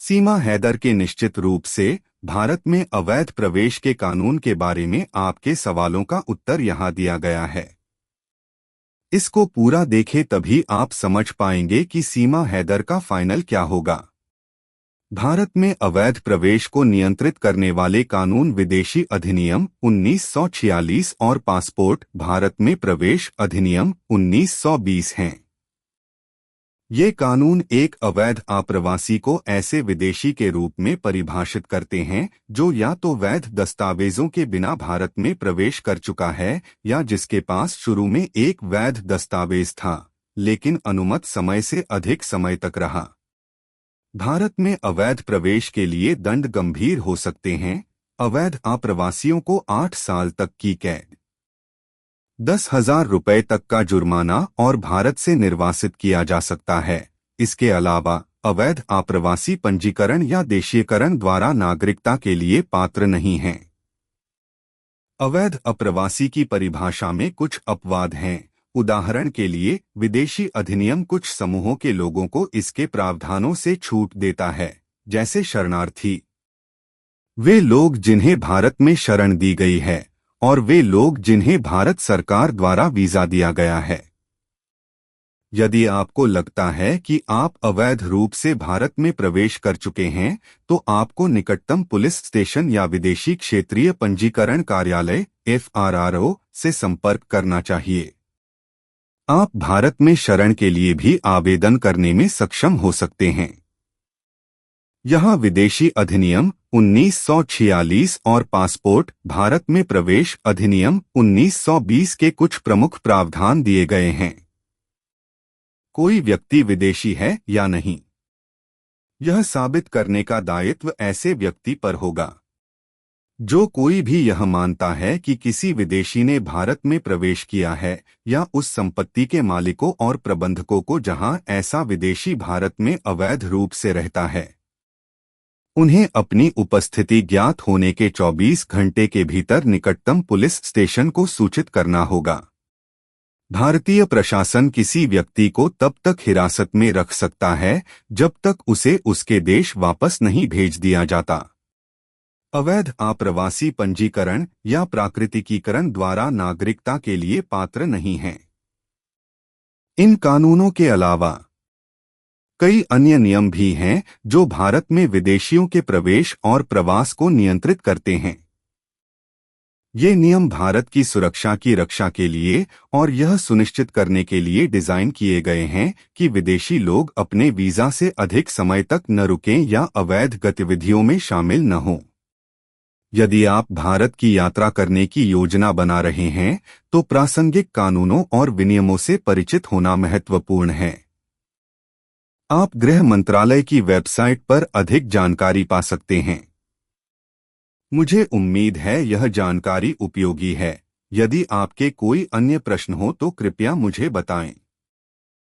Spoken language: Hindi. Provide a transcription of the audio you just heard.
सीमा हैदर के निश्चित रूप से भारत में अवैध प्रवेश के कानून के बारे में आपके सवालों का उत्तर यहाँ दिया गया है। इसको पूरा देखें तभी आप समझ पाएंगे कि सीमा हैदर का फाइनल क्या होगा। भारत में अवैध प्रवेश को नियंत्रित करने वाले कानून विदेशी अधिनियम 1946 और पासपोर्ट भारत में प्रवेश अधिनियम 1920 हैं। ये कानून एक अवैध आप्रवासी को ऐसे विदेशी के रूप में परिभाषित करते हैं जो या तो वैध दस्तावेजों के बिना भारत में प्रवेश कर चुका है या जिसके पास शुरू में एक वैध दस्तावेज था लेकिन अनुमत समय से अधिक समय तक रहा। भारत में अवैध प्रवेश के लिए दंड गंभीर हो सकते हैं। अवैध आप्रवासियों को 8 साल तक की कैद, 10,000 रुपये तक का जुर्माना और भारत से निर्वासित किया जा सकता है। इसके अलावा अवैध आप्रवासी पंजीकरण या देशीयकरण द्वारा नागरिकता के लिए पात्र नहीं हैं। अवैध अप्रवासी की परिभाषा में कुछ अपवाद हैं। उदाहरण के लिए विदेशी अधिनियम कुछ समूहों के लोगों को इसके प्रावधानों से छूट देता है, जैसे शरणार्थी, वे लोग जिन्हें भारत में शरण दी गई है, और वे लोग जिन्हें भारत सरकार द्वारा वीजा दिया गया है। यदि आपको लगता है कि आप अवैध रूप से भारत में प्रवेश कर चुके हैं तो आपको निकटतम पुलिस स्टेशन या विदेशी क्षेत्रीय पंजीकरण कार्यालय FRRO से संपर्क करना चाहिए। आप भारत में शरण के लिए भी आवेदन करने में सक्षम हो सकते हैं। यहाँ विदेशी अधिनियम 1946 और पासपोर्ट भारत में प्रवेश अधिनियम 1920 के कुछ प्रमुख प्रावधान दिए गए हैं। कोई व्यक्ति विदेशी है या नहीं, यह साबित करने का दायित्व ऐसे व्यक्ति पर होगा। जो कोई भी यह मानता है कि किसी विदेशी ने भारत में प्रवेश किया है या उस संपत्ति के मालिकों और प्रबंधकों को जहां ऐसा विदेशी भारत में अवैध रूप से रहता है, उन्हें अपनी उपस्थिति ज्ञात होने के 24 घंटे के भीतर निकटतम पुलिस स्टेशन को सूचित करना होगा। भारतीय प्रशासन किसी व्यक्ति को तब तक हिरासत में रख सकता है जब तक उसे उसके देश वापस नहीं भेज दिया जाता। अवैध आप्रवासी पंजीकरण या प्राकृतिकीकरण द्वारा नागरिकता के लिए पात्र नहीं हैं। इन कानूनों के अलावा कई अन्य नियम भी हैं जो भारत में विदेशियों के प्रवेश और प्रवास को नियंत्रित करते हैं। ये नियम भारत की सुरक्षा की रक्षा के लिए और यह सुनिश्चित करने के लिए डिजाइन किए गए हैं कि विदेशी लोग अपने वीजा से अधिक समय तक न रुकें या अवैध गतिविधियों में शामिल न हों। यदि आप भारत की यात्रा करने की योजना बना रहे हैं तो प्रासंगिक कानूनों और विनियमों से परिचित होना महत्वपूर्ण है। आप गृह मंत्रालय की वेबसाइट पर अधिक जानकारी पा सकते हैं। मुझे उम्मीद है यह जानकारी उपयोगी है। यदि आपके कोई अन्य प्रश्न हो तो कृपया मुझे बताएं।